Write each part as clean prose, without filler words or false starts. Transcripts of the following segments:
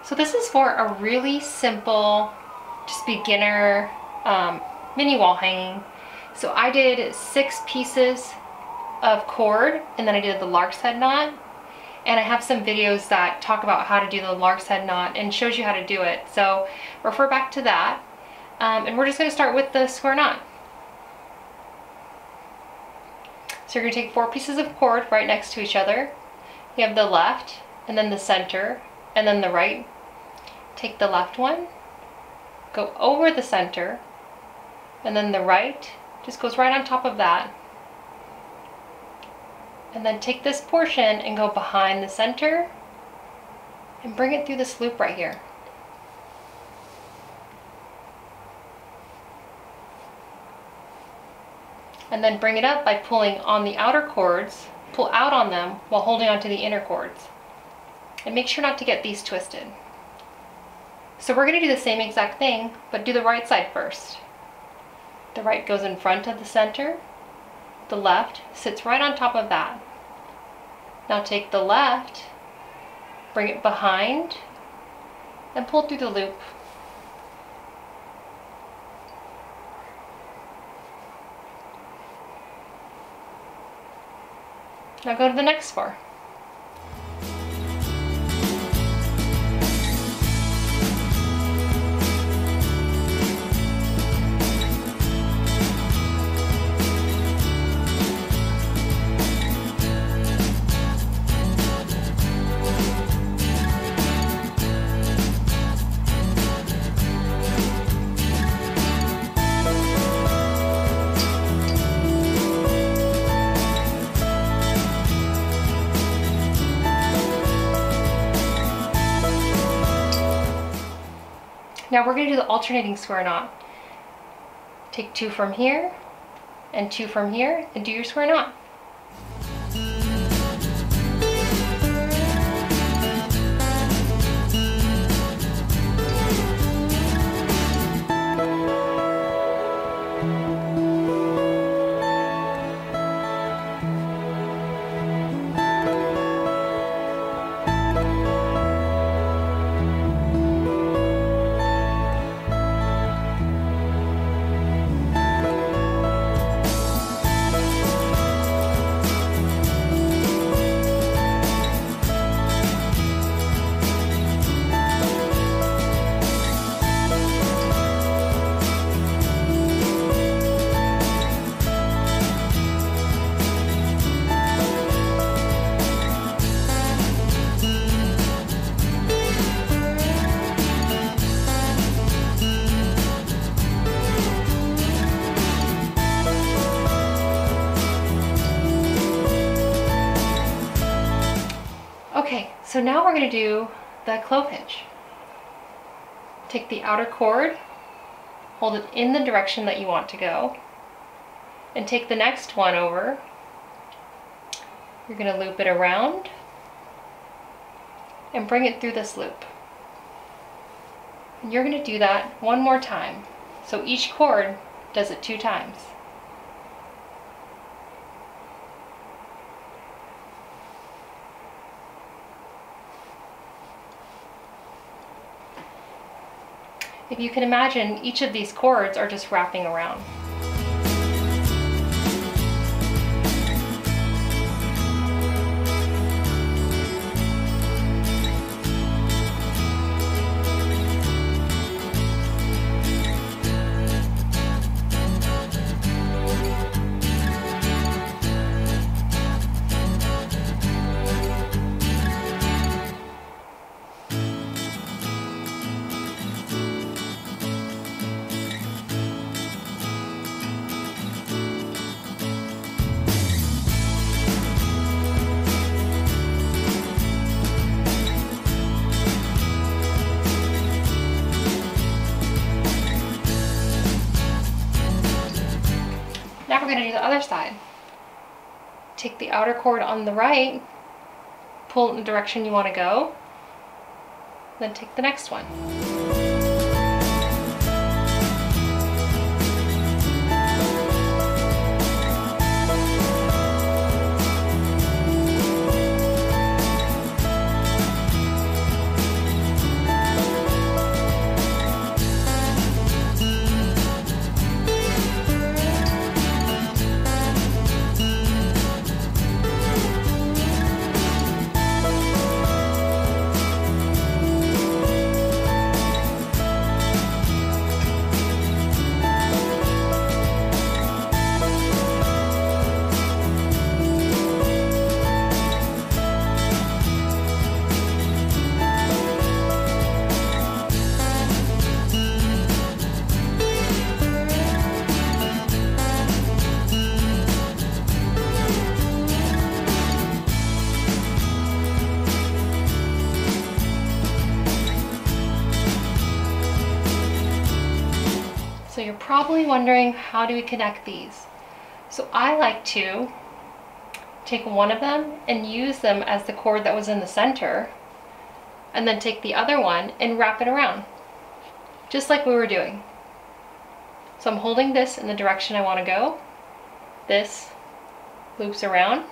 So this is for a really simple, just beginner mini wall hanging. So I did 6 pieces of cord, and then I did the lark's head knot. And I have some videos that talk about how to do the lark's head knot and shows you how to do it. So refer back to that. And we're just going to start with the square knot. So you're going to take 4 pieces of cord right next to each other. You have the left, and then the center, and then the right. Take the left one, go over the center, and then the right just goes right on top of that. And then take this portion and go behind the center and bring it through this loop right here. And then bring it up by pulling on the outer cords, pull out on them while holding onto the inner cords. And make sure not to get these twisted. So we're going to do the same exact thing, but do the right side first. The right goes in front of the center. The left sits right on top of that. Now take the left, bring it behind, and pull through the loop. Now go to the next 4. Now we're going to do the alternating square knot. Take 2 from here and 2 from here and do your square knot. Okay, so now we're going to do the clove hitch. Take the outer cord, hold it in the direction that you want to go, and take the next one over. You're going to loop it around and bring it through this loop. And you're going to do that one more time. So each cord does it 2 times. If you can imagine, each of these cords are just wrapping around. Now we're going to do the other side. Take the outer cord on the right, pull it in the direction you want to go, then take the next one. probably wondering, how do we connect these? So I like to take one of them and use them as the cord that was in the center, and then take the other one and wrap it around, just like we were doing. So I'm holding this in the direction I want to go. This loops around.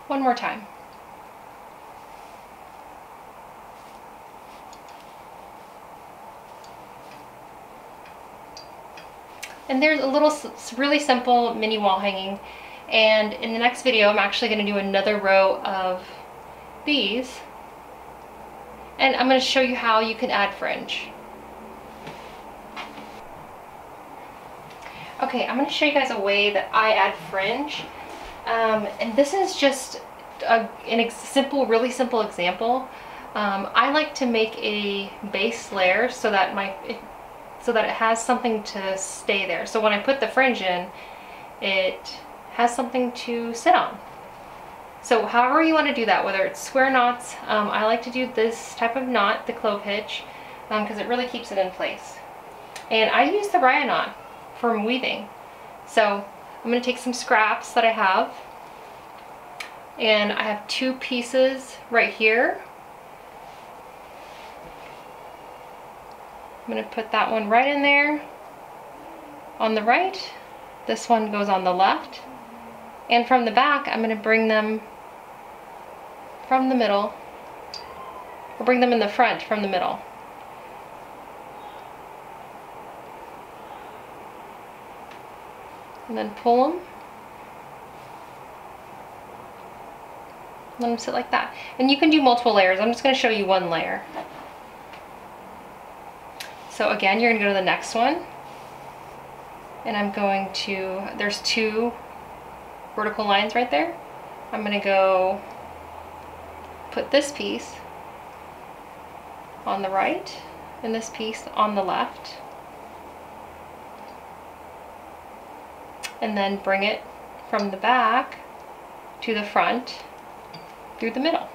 One more time. And there's a little really simple mini wall hanging. And in the next video, I'm actually going to do another row of these. And I'm going to show you how you can add fringe. Okay, I'm going to show you guys a way that I add fringe. And this is just a really simple example. I like to make a base layer so that it has something to stay there. So when I put the fringe in, it has something to sit on. So however you want to do that, whether it's square knots, I like to do this type of knot, the clove hitch, because it really keeps it in place. And I use the raya knot for weaving. So I'm going to take some scraps that I have, and I have 2 pieces right here. I'm going to put that one right in there on the right. This one goes on the left. And from the back, I'm going to bring them from the middle, or bring them in the front from the middle. And then pull them. Let them sit like that. And you can do multiple layers. I'm just going to show you one layer. So again, you're going to go to the next one. And I'm going to, there's 2 vertical lines right there. I'm going to go put this piece on the right and this piece on the left. And then bring it from the back to the front through the middle.